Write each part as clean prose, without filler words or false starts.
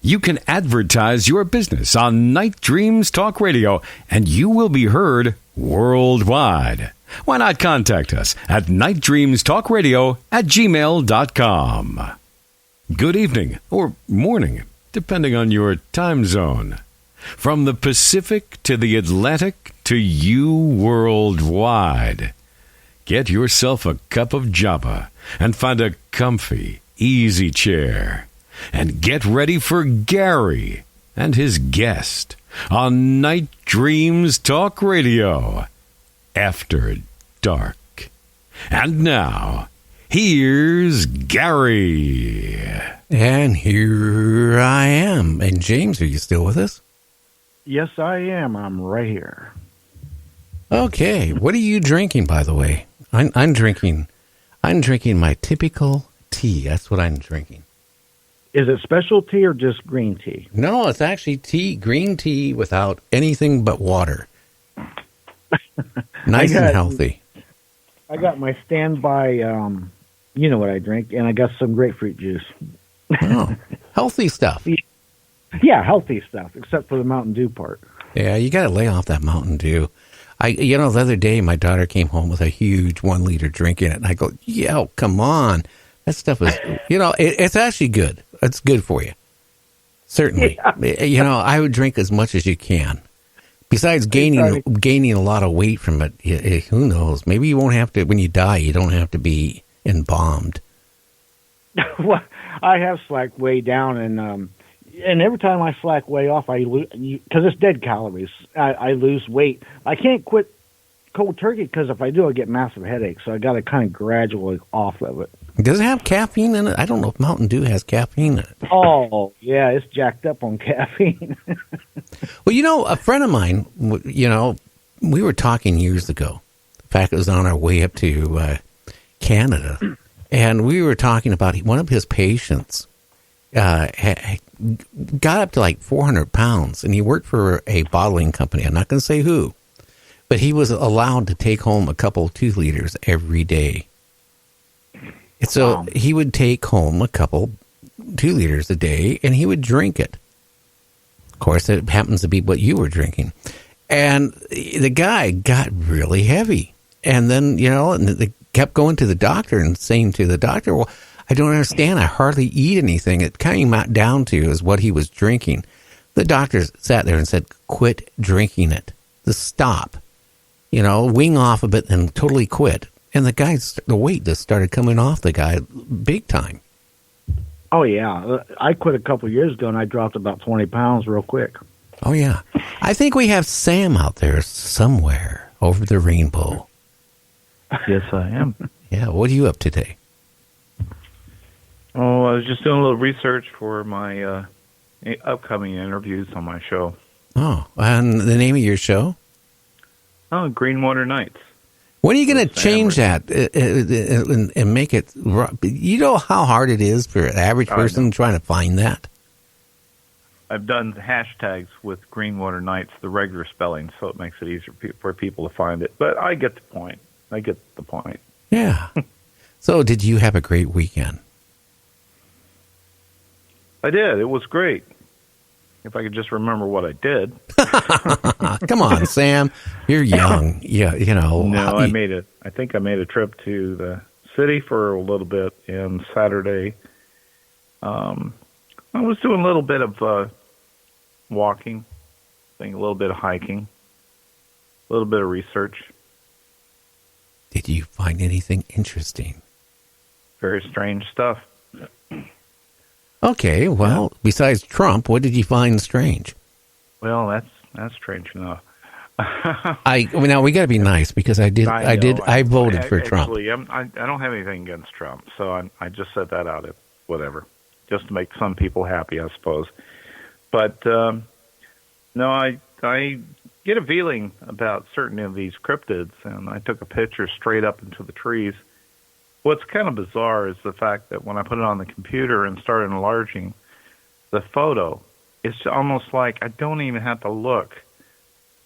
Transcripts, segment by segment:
You can advertise your business on Night Dreams Talk Radio, and you will be heard worldwide. Why not contact us at nightdreamstalkradio@gmail.com. Good evening or morning, depending on your time zone. From the Pacific to the Atlantic to you worldwide. Get yourself a cup of Java and find a comfy, easy chair. And get ready for Gary and his guest on Night Dreams Talk Radio After Dark. And now, here's Gary. And here I am. And James, are you still with us? Yes, I am. I'm right here. Okay. What are you drinking, by the way? I'm drinking my typical tea. That's what I'm drinking. Is it special tea or just green tea? No, it's actually green tea without anything but water. Nice and healthy. I got my standby, you know what I drink, and I got some grapefruit juice. Oh, healthy stuff. Yeah, healthy stuff, except for the Mountain Dew part. Yeah, you got to lay off that Mountain Dew. The other day, my daughter came home with a huge 1 liter drink in it, and I go, yeah, come on. That stuff is, it's actually good. It's good for you. Certainly. Yeah. I would drink as much as you can. Besides gaining a lot of weight from it, who knows? Maybe you won't have to, when you die, you don't have to be embalmed. Well, I have slacked way down, and every time I slack way off, I lose, because it's dead calories. I lose weight. I can't quit cold turkey because if I do, I get massive headaches. So I got to kind of gradually off of it. Does it have caffeine in it? I don't know if Mountain Dew has caffeine in it. Oh, yeah, it's jacked up on caffeine. Well, a friend of mine, we were talking years ago. In fact, it was on our way up to Canada. And we were talking about one of his patients got up to like 400 pounds, and he worked for a bottling company. I'm not going to say who, but he was allowed to take home a couple 2 liters every day. And so he would take home a couple 2 liters a day, and he would drink it. Of course, it happens to be what you were drinking. And the guy got really heavy. And then, and they kept going to the doctor and saying to the doctor, well, I don't understand. I hardly eat anything. It came down to is what he was drinking. The doctor sat there and said, quit drinking it. Just stop. Wing off a bit and totally quit. And the weight just started coming off the guy big time. Oh, yeah. I quit a couple of years ago, and I dropped about 20 pounds real quick. Oh, yeah. I think we have Sam out there somewhere. over the rainbow. Yes, I am. Yeah, what are you up today? Oh, I was just doing a little research for my upcoming interviews on my show. Oh, and the name of your show? Oh, Greenwater Nights. When are you going to Sam change that and make it? You know how hard it is for an average person trying to find that? I've done hashtags with Greenwater Nights, the regular spelling, so it makes it easier for people to find it. But I get the point. Yeah. So did you have a great weekend? I did. It was great. If I could just remember what I did. Come on, Sam. You're young. Yeah, you know. No, I think I made a trip to the city for a little bit, and Saturday, I was doing a little bit of walking, a little bit of hiking, a little bit of research. Did you find anything interesting? Very strange stuff. Okay, well, besides Trump, what did you find strange? Well, that's strange enough. Now we got to be nice because I voted for Trump. Actually, I don't have anything against Trump, so I just said that out. Whatever, just to make some people happy, I suppose. But no, I get a feeling about certain of these cryptids, and I took a picture straight up into the trees. What's kind of bizarre is the fact that when I put it on the computer and started enlarging the photo, it's almost like I don't even have to look.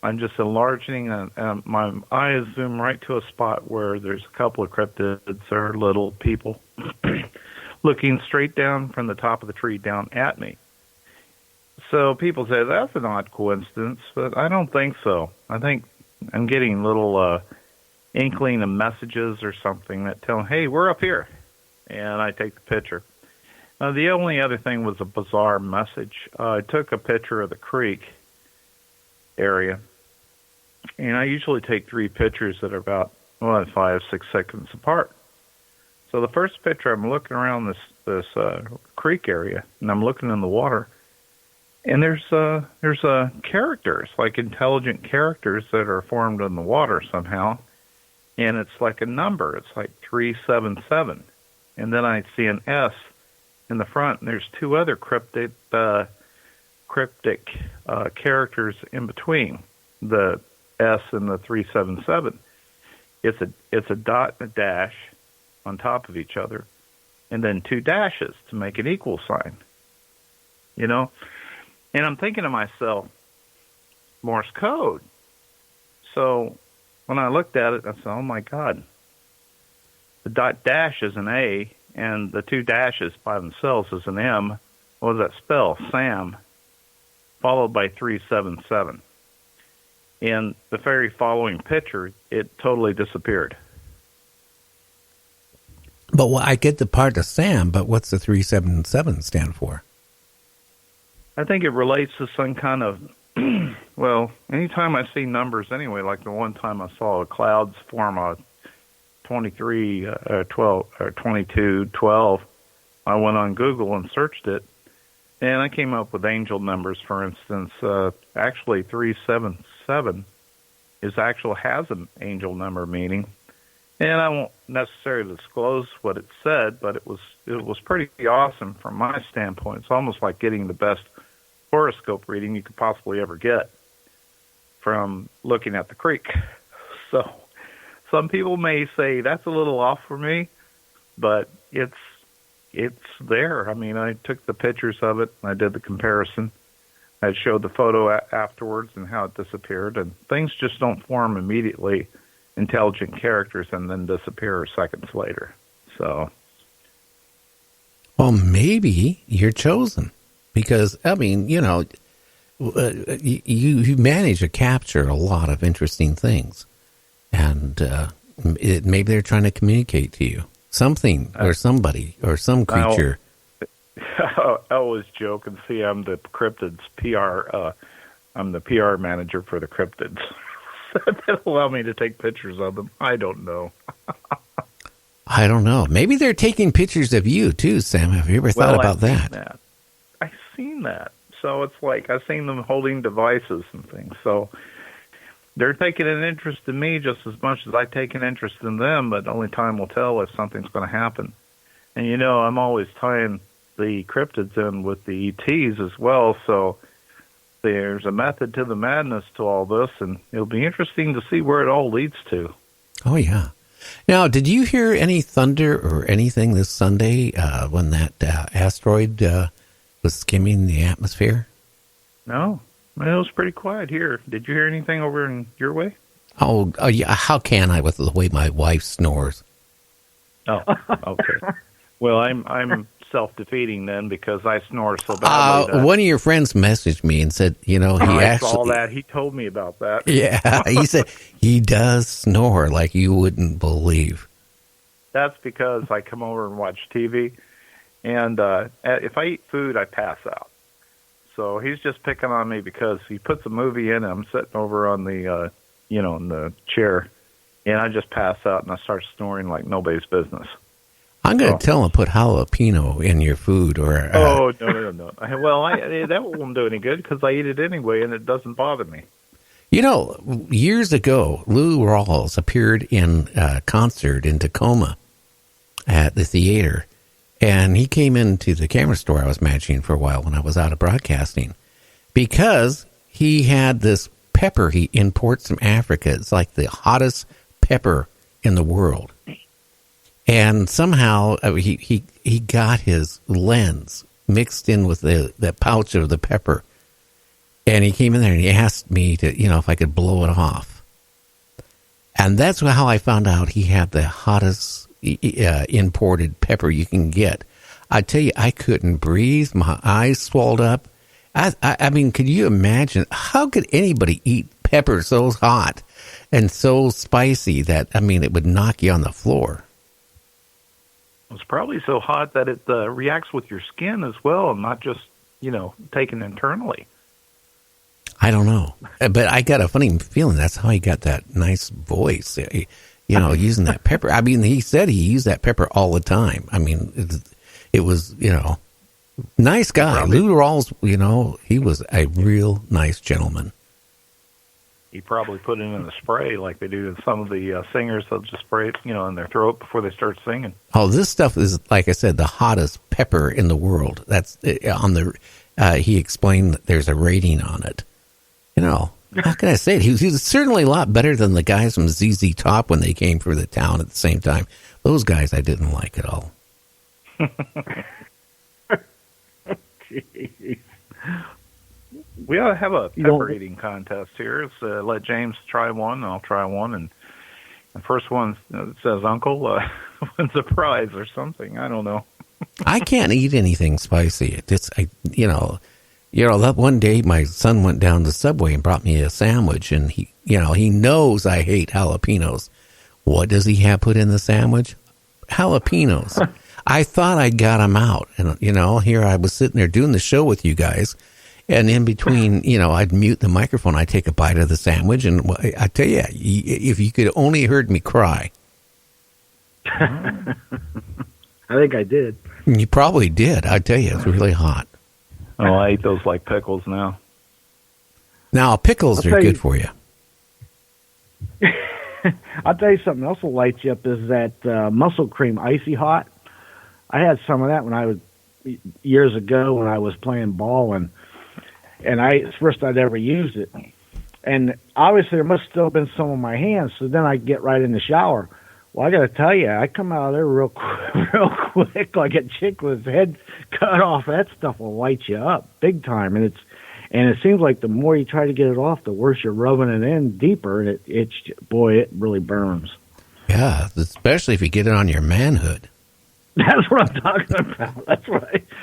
I'm just enlarging, and my eyes zoom right to a spot where there's a couple of cryptids or little people looking straight down from the top of the tree down at me. So people say that's an odd coincidence, but I don't think so. I think I'm getting little inkling of messages or something that tell them, hey, we're up here. And I take the picture. The only other thing was a bizarre message. I took a picture of the creek area, and I usually take 3 pictures that are about 5, 6 seconds apart. So the first picture, I'm looking around this creek area, and I'm looking in the water, and there's characters, like intelligent characters that are formed in the water somehow. And it's like a number. It's like 377. And then I see an S in the front, and there's 2 other cryptic characters in between the S and the 377. It's a dot and a dash on top of each other, and then 2 dashes to make an equal sign. You know? And I'm thinking to myself, Morse code. So when I looked at it, I said, oh, my God. The dot dash is an A, and the 2 dashes by themselves is an M. What does that spell? Sam, followed by 377. In the very following picture, it totally disappeared. But I get the part of Sam, but what's the 377 stand for? I think it relates to some kind of... Well, anytime I see numbers anyway, like the one time I saw clouds form a 22, 12, I went on Google and searched it, and I came up with angel numbers, for instance. Actually, 377 has an angel number meaning, and I won't necessarily disclose what it said, but it was pretty awesome from my standpoint. It's almost like getting the best horoscope reading you could possibly ever get from looking at the creek. So some people may say that's a little off for me, but it's there. I mean, I took the pictures of it, and I did the comparison. I showed the photo afterwards and how it disappeared, and things just don't form immediately, intelligent characters, and then disappear seconds later. So, well, maybe you're chosen. Because, I mean, you know, you manage to capture a lot of interesting things. And maybe they're trying to communicate to you something or somebody or some creature. I always joke and see I'm the cryptids PR. I'm the PR manager for the cryptids. That allow me to take pictures of them. I don't know. I don't know. Maybe they're taking pictures of you, too, Sam. Have you ever thought about that? I've seen that. So it's like I've seen them holding devices and things. So they're taking an interest in me just as much as I take an interest in them, but only time will tell if something's going to happen. And, I'm always tying the cryptids in with the ETs as well, so there's a method to the madness to all this, and it'll be interesting to see where it all leads to. Oh, yeah. Now, did you hear any thunder or anything this Sunday when that asteroid was skimming the atmosphere? No. It was pretty quiet here. Did you hear anything over in your way? Oh, yeah. How can I with the way my wife snores? Oh, okay. Well, I'm self-defeating then because I snore so badly. One of your friends messaged me and said, I saw that. He told me about that. Yeah, he said he does snore like you wouldn't believe. That's because I come over and watch TV, and if I eat food, I pass out. So he's just picking on me because he puts a movie in, and I'm sitting over on the, in the chair, and I just pass out and I start snoring like nobody's business. I'm going to tell him to put jalapeno in your food, or. No. Well, that won't do any good because I eat it anyway, and it doesn't bother me. Years ago, Lou Rawls appeared in a concert in Tacoma at the theater. And he came into the camera store I was managing for a while when I was out of broadcasting because he had this pepper he imports from Africa. It's like the hottest pepper in the world. And somehow he got his lens mixed in with the pouch of the pepper. And he came in there and he asked me to, if I could blow it off. And that's how I found out he had the hottest imported pepper you can get. I tell you, I couldn't breathe. My eyes swelled up. I mean, could you imagine? How could anybody eat pepper so hot and so spicy that, it would knock you on the floor? It's probably so hot that it reacts with your skin as well, and not just, taken internally. I don't know. But I got a funny feeling that's how he got that nice voice. Using that pepper. He said he used that pepper all the time. It was, nice guy. Probably. Lou Rawls, he was a real nice gentleman. He probably put it in a spray like they do in some of the singers. They'll just spray it, in their throat before they start singing. Oh, this stuff is, like I said, the hottest pepper in the world. That's on the, he explained that there's a rating on it. How can I say it? He was certainly a lot better than the guys from ZZ Top when they came through the town at the same time. Those guys I didn't like at all. Jeez. We ought to have a pepper eating contest here. Let's let James try one, and I'll try one. And the first one that says Uncle wins a prize or something. I don't know. I can't eat anything spicy. That one day my son went down to Subway and brought me a sandwich, and he knows I hate jalapenos. What does he have put in the sandwich? Jalapenos. I thought I got him out, and here I was sitting there doing the show with you guys, and in between, I'd mute the microphone, I'd take a bite of the sandwich, and I tell you, if you could only heard me cry. I think I did. You probably did. I tell you, it's really hot. Oh, I eat those like pickles now. Now, pickles are good for you. I'll tell you something else will light you up is that muscle cream icy hot. I had some of that when I was years ago when I was playing ball, and it's the first I'd ever used it. And obviously there must still have been some on my hands, so then I get right in the shower. Well, I got to tell you, I come out of there real quick, like a chick with his head cut off. That stuff will light you up big time, and it seems like the more you try to get it off, the worse you're rubbing it in deeper, and it really burns. Yeah, especially if you get it on your manhood. That's what I'm talking about.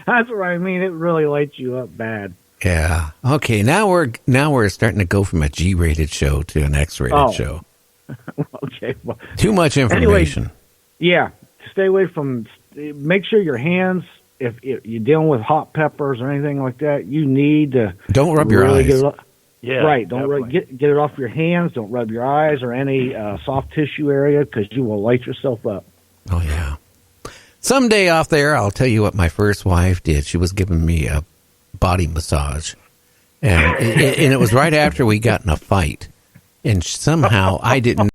That's what I mean. It really lights you up bad. Yeah. Okay. Now we're starting to go from a G-rated show to an X-rated show. Okay. Well, too much information. Anyway, yeah. Stay away from. Make sure your hands. If you're dealing with hot peppers or anything like that, you need to don't rub your eyes. Yeah. Right. Don't get it off your hands. Don't rub your eyes or any soft tissue area because you will light yourself up. Oh yeah. Someday off there, I'll tell you what my first wife did. She was giving me a body massage, and it was right after we got in a fight. And somehow I didn't